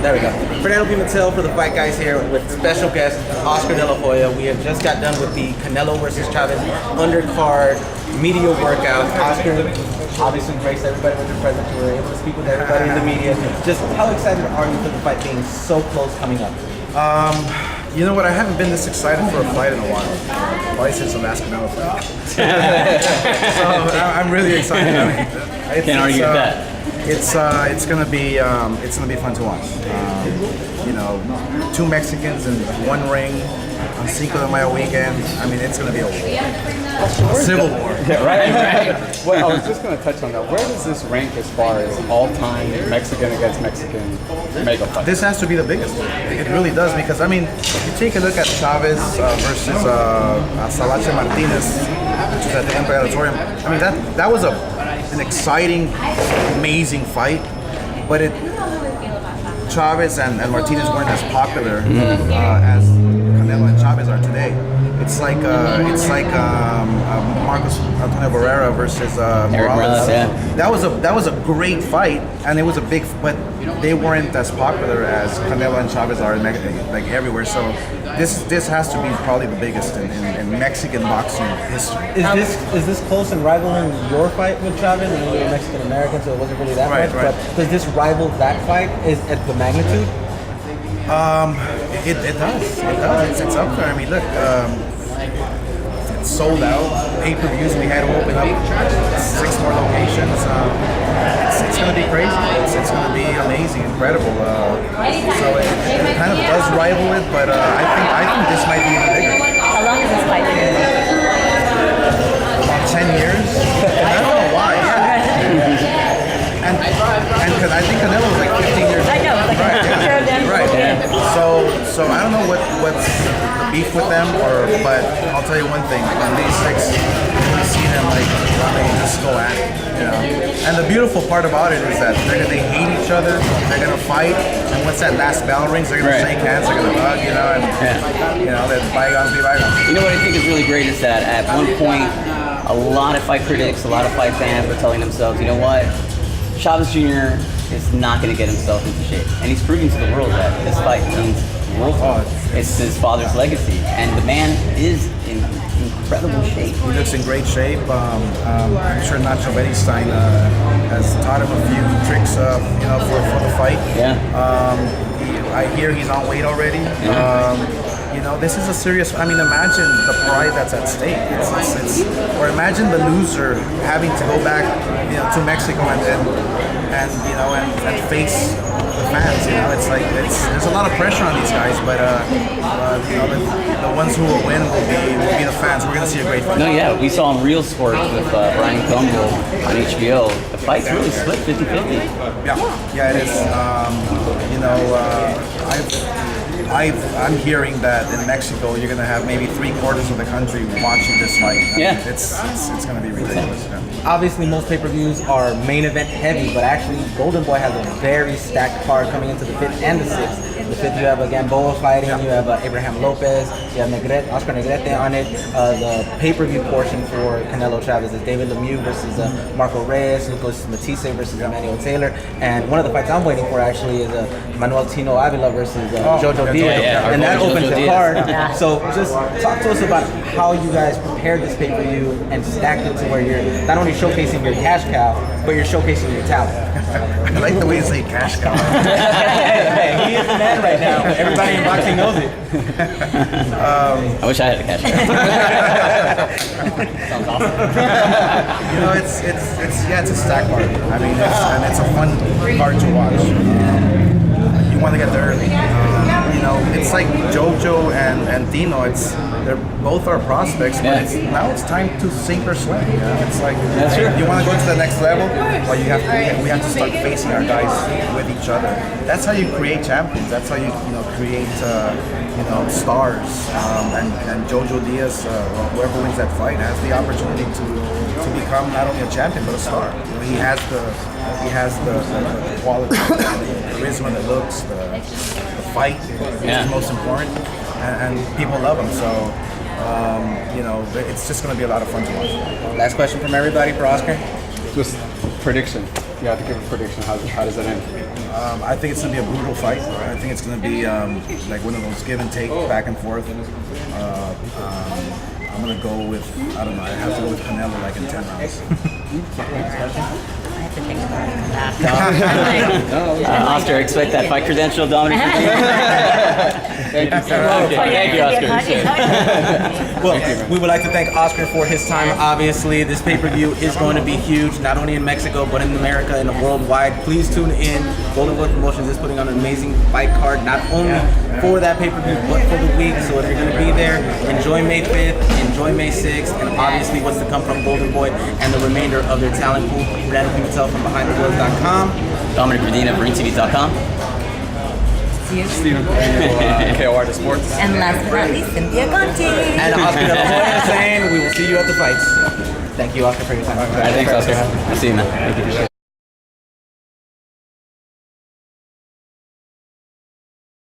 There we go. Fernando Pimentel for the Fight Guys here with special guest Oscar De La Hoya. We have just got done with the Canelo versus Chavez undercard media workout. Oscar obviously graced everybody with your presence. You were able to speak with everybody in the media. Just how excited are you for the fight being so close coming up? You know what? I haven't been this excited for a fight in a while. Probably since the last Canelo fight. So I'm really excited. Can't argue with that. It's gonna be fun to watch. You know, two Mexicans in one ring on Cinco de Mayo weekend. I mean, it's gonna be a civil war. Yeah, right. Well, I was just gonna touch on that. Where does this rank as far as all-time Mexican against Mexican mega fight? This has to be the biggest. It really does, because I mean, you take a look at Chavez versus Salache Martinez, which was at the Empire Auditorium. I mean, that was an exciting, amazing fight, but Chavez and Martinez weren't as popular as Canelo and Chavez are today. It's like Marcos Antonio Barrera versus Morales. Yeah. That was a great fight, and it was a big, but they weren't as popular as Canelo and Chavez are like everywhere. So this has to be probably the biggest in Mexican boxing history. Is this close in rivaling your fight with Chavez? I know you're Mexican American, so it wasn't really that much. Right. But does this rival that fight? Is at the magnitude? It does. It's up there. I mean, look, it's sold out. Pay-per-views, we had to open up 6 more locations. It's going to be crazy. It's going to be amazing, incredible. So it kind of does rival it, but I think this might be even bigger. How long is this fight? About 10 years. And I don't know why. And because I think Canelo was like 15 years old. I know, it's like Right, a picture of them. Right. So I don't know what's the beef with them, but I'll tell you one thing: on these 6, you see them like they just go at it, you know. And the beautiful part about it is that they hate each other, they're gonna fight, and once that last bell rings, they're gonna shake hands, they're gonna hug, you know, and you know, let bygones be bygones. You know what I think is really great is that at one point, a lot of fight critics, a lot of fight fans were telling themselves, you know what, Chavez Jr. is not going to get himself into shape. And he's proving to the world that this fight means world. It's his father's legacy. And the man is in incredible shape. He looks in great shape. I'm sure Nacho Beristain has taught him a few tricks, you know, for the fight. Yeah. I hear he's on weight already. You know, this is a serious. I mean, imagine the pride that's at stake. Or imagine the loser having to go back, you know, to Mexico and you know and face the fans. You know, it's like there's a lot of pressure on these guys, but you know, the ones who will win will be the fans. We're gonna see a great fight. No, yeah, we saw on Real Sports with Brian Gumble on HBO. The fight's really split 50-50. Yeah, it is. You know, I'm hearing that in Mexico you're gonna have maybe 3/4 of the country watching this fight. Yeah. It's gonna be ridiculous. Yeah. Obviously, most pay-per-views are main event heavy, but actually, Golden Boy has a very stacked card coming into the 5th and the 6th. The 5th, you have Gamboa fighting, you have Abraham Lopez, you have Oscar Negrete on it. The pay-per-view portion for Canelo Chavez is David Lemieux versus Marco Reyes, Lucas Matisse versus Emmanuel Taylor, and one of the fights I'm waiting for actually is Manuel Tino Avila versus Jojo Diaz, and that opens the card. So just talk to us about how you guys prepared this pay-per-view and stacked it to where you're not only showcasing your cash cow, but you're showcasing your talent. I like the way you say cash cow. Hey, he is the man right now. Everybody in boxing knows it. I wish I had a cash cow. Sounds awesome. You know, it's a stack card. I mean, it's a fun card to watch. You want to get there early. You know, it's like JoJo and Dino. They're both our prospects, but now it's time to sink or swim. You know? It's like you want to go to the next level, well, we have to start facing our guys with each other. That's how you create champions. That's how you create stars. And Jojo Diaz, whoever wins that fight, has the opportunity to become not only a champion but a star. You know, he has the quality, the charisma, the looks, the fight, which is most important, and people love him. So, you know, it's just going to be a lot of fun to watch. Last question from everybody for Oscar. Just prediction. you had to give a prediction, how does it end? I think it's gonna be a brutal fight. I think it's gonna be like one of those give and take, back and forth. I'm gonna go with, I don't know, I have to go with Canelo like in 10 rounds. I have to think about that. Oscar, expect that fight credential, Dominic. Thank you, sir. Thank you, Oscar. Well, we would like to thank Oscar for his time. Obviously, this pay-per-view is going to be huge, not only in Mexico, but in America and worldwide. Please tune in. Golden Boy Promotions is putting on an amazing fight card, not only for that pay-per-view, but for the week. So if you're going to be there, enjoy May 5th, enjoy May 6th, and obviously what's to come from Golden Boy and the remainder of their talent pool. Brandon Pimentel from BehindTheWheels.com. Dominic Verdina, VerineTV.com. Stephen Payne, KOR to Sports. And last but not least, Cynthia Conti. And Oscar De La Hoya saying we will see you at the fights. Thank you, Oscar, for your time. Thanks, Oscar. I'll see you, man. Thank you.